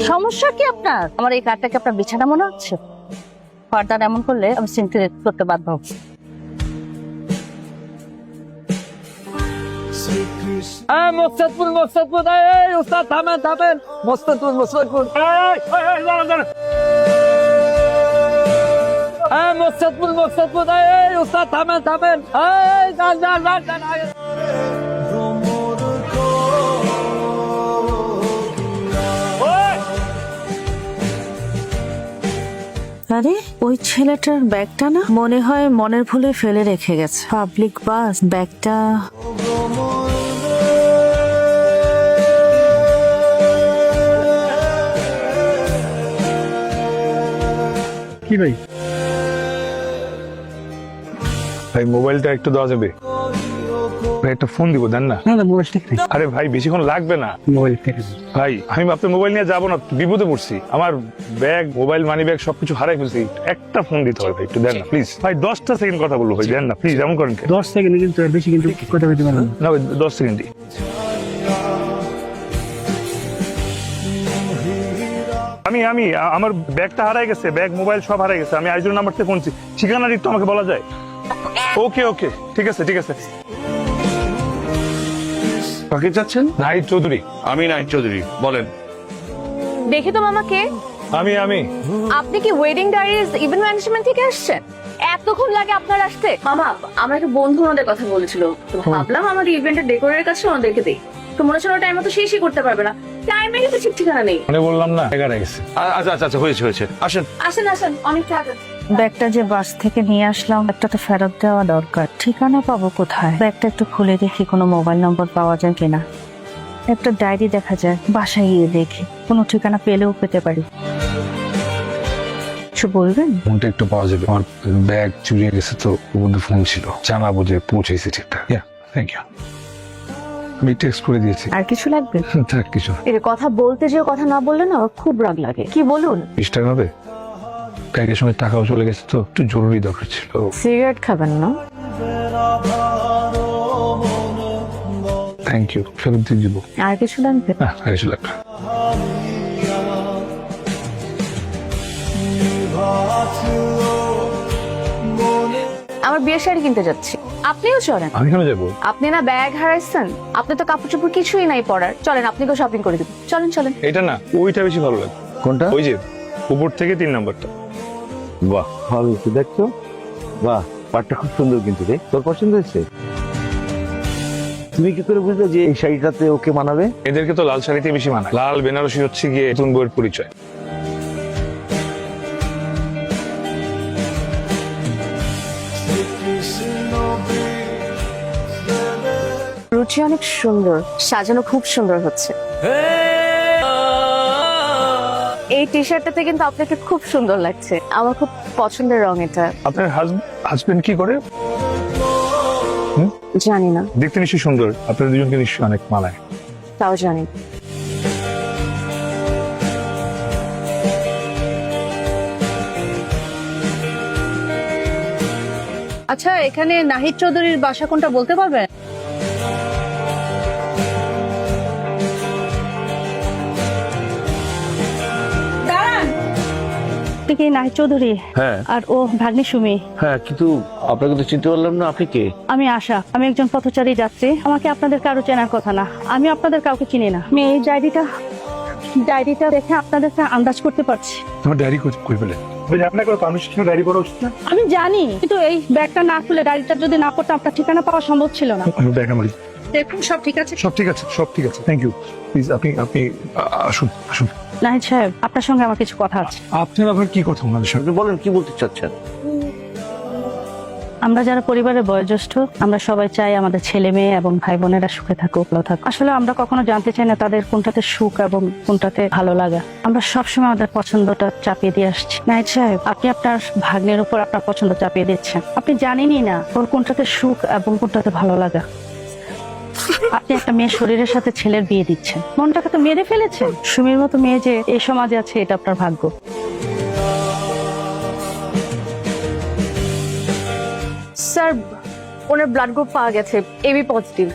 সমস্যা কি আপনার? আমার এই কার্ডটাকে আপনার বিছানা মনে হচ্ছে? ফার্দার এমন করলে আমি সিনক্রেট করতে বাধ্য হব। মোস্তাদপুর এই উস্তাদ থামেন মোস্তাদপুর মোস্তাদপুর এই উস্তাদ থামেন এই যান আরে ওই ছেলেটার ব্যাগটা না মনে হয় মনের ভুলে ফেলে রেখে গেছে। পাবলিক বাস, ব্যাগটা কি ভাই ভাই মোবাইলটা একটু দেওয়া যাবে? ভাই একটা ফোন দিব, দেন না। না মোবাইল ঠিক নেই, আরে ভাই বেশিক্ষণ লাগবে না। মোবাইল ঠিক আছে। ভাই আমি আপনার মোবাইল নিয়ে যাবো না, বিপদে পড়ছি। আমার ব্যাগ, মোবাইল, মানি ব্যাগ সবকিছু হারাই ফেলছি। একটা ফোন দিতে হবে ভাই, একটু দেন না প্লিজ। ভাই 10টা সেকেন্ড কথা বলবো ভাই, দেন না প্লিজ। এমন করেন কেন? 10 সেকেন্ড কিন্তু আর বেশি কিন্তু কথা বলতে পারবেন না। না ভাই 10 সেকেন্ডই। আমি আমার ব্যাগটা হারাই গেছে, ব্যাগ মোবাইল সব হারাই গেছে। আমি আইজুর নাম্বার থেকে ফোনছি, ঠিকানা একটু আমাকে বলা যায়? ওকে ঠিক আছে। কাকে চাচ্ছেন? নাহিদ চৌধুরী। আমি নাহিদ চৌধুরী, বলেন। দেখি তো মামাকে। আমি আপনি কি ওয়েডিং ডায়ারিজ ইভেন্ট ম্যানেজমেন্ট থেকে আসছেন? এতক্ষণ লাগে আপনার আসতে? মামা, আমার একটা বন্ধু ওনাদের কথা বলেছিল, তো ভাবলাম আমার ইভেন্টের ডেকোরের কাছে ওনাদেরকে দেই। তো মনে হচ্ছে টাইম মতো শেষই করতে পারবে না, টাইমেরই তো ঠিক ঠিকানা নেই। মানে বললাম না, এগারে গেছে। আচ্ছা হয়েছে, আসেন। আসেন অনেক টাকা। ব্যাগটা যে বাস থেকে নিয়ে আসলাম, একটা তো ফেরত দেওয়া দরকার। ঠিকানা পাবো কোথায়? ব্যাগটা একটু খুলে দেখি কোনো মোবাইল নম্বর পাওয়া যায় কিনা। একটা ডায়েরি দেখা যায়, বাসায় গিয়ে দেখি কোনো ঠিকানা পেলেও পেতে পারি। কিছু বলবেন? ফোনটা একটু পাওয়া যাবে? আমার ব্যাগ চুরিয়ে গেছে তো, ওর মধ্যে ফোন ছিল, জানাবো যে পৌঁছেছে ঠিকঠাক। Thank you. আমি টেক্সট করে দিয়েছি। আর কিছু লাগবে? থাক কিছু। এর কথা বলতে যে কথা না বললে না আমার খুব রাগ লাগে। কি বলুন? 20 টাকা হবে? ব্যাগের সঙ্গে টাকাও চলে গেছে তো, একটু জরুরি দরকার ছিল। সিগারেট খাবেন না? থ্যাংক ইউ, ফেরত দিয়ে দিব। আর কিছু লাগবে? না আর কিছু লাগবে। আমার বিয়ের শাড়ি কিনতে যাচ্ছি, আপনিও চলেন। আমি কেন যাবো? আপনি না ব্যাগ হারাইছেন, আপনি তো কাপড় চোপড় কিছুই নাই পরার। চলেন, আপনাকেও শপিং করে দিব। চলেন। এটা না, ওইটা বেশি ভালো লাগে। কোনটা? ওই যে উপর থেকে 3 নাম্বারটা। বাহ, ভালো তো দেখছো। বাহ, পাটটা খুব সুন্দর কিন্তু রে, তোর পছন্দ হয়েছে? তুমি কি করে বুঝলে যে এই শাড়িটাতে ওকে মানাবে? এদেরকে তো লাল শাড়িতে বেশি মানায়। লাল বেনারসি হচ্ছে গিয়ে নতুন বইয়ের পরিচয়। রুচি অনেক সুন্দর, সাজানো খুব সুন্দর হচ্ছে। এই টি শার্টটাতে কিন্তু আপনাকে খুব সুন্দর লাগছে, আমার খুব পছন্দের রং এটা। আপনার হাজবেন্ড কি করে? জানি না, দেখতে নিশ্চয়ই সুন্দর, আপনাদের দুজনকে নিশ্চয়ই অনেক মানায়। তাও জানি। আচ্ছা, এখানে নাহিদ চৌধুরীর বাসা কোনটা বলতে পারবেন? আপনি কি নাহিদ চৌধুরী? হ্যাঁ আর ও ভাগ্নি সুমি। হ্যাঁ, কিন্তু আপনাকে তো চিনতে পারলাম না, আপনি কে? আমি আশা, আমি একজন পথচারী যাত্রী। আমাকে আপনাদের কারো চেনার কথা না, আমি আপনাদের কাউকে চিনি না। আমি এই ডায়েরিটা দেখে আপনাদেরকে আন্দাজ করতে পারছি। তোমার ডায়েরি কই পেলে? আপনার কোনো পারমিশন ডায়েরি করা উচিত না? আমি জানি, কিন্তু এই ব্যাগটা না খুলে ডায়েরিটা যদি না পড়তাম আপনার ঠিকানা পাওয়া সম্ভব ছিল না। আমি ব্যাগ আমার। দেখুন সব ঠিক আছে। সব ঠিক আছে। Thank you. প্লিজ আপনি আসুন। নাহিদ সাহেব, আপনার সঙ্গে আমার কিছু কথা আছে। আপনার আবার কি কথা ওনাদের সঙ্গে? আপনি বলেন, কি বলতে চাচ্ছেন? আমরা যারা পরিবারের বয়োজ্যেষ্ঠ, আমরা সবাই চাই আমাদের ছেলে মেয়ে এবং ভাই বোনেরা সুখে থাকুক, ভালো থাকুক। আসলে আমরা কখনো জানতে চাই না তাদের কোনটাতে সুখ এবং কোনটাতে ভালো লাগা। আমরা সবসময় আমাদের পছন্দটা চাপিয়ে দিয়ে আসছি। নাহিদ সাহেব, আপনি আপনার ভাগ্নের উপর আপনার পছন্দ চাপিয়ে দিচ্ছেন। আপনি জানেনই না ওর কোনটাতে সুখ এবং কোনটাতে ভালো লাগা। আপনি একটা মেয়ের শরীরের সাথে ছেলের বিয়ে দিচ্ছেন, মনটাকে তো মেরে ফেলেছেন। সুমির মতো মেয়ে যে এই সমাজে আছে, এটা আপনার ভাগ্য। স্যার, ওনার ব্লাড গ্রুপ পাওয়া গেছে, এবি পজিটিভ।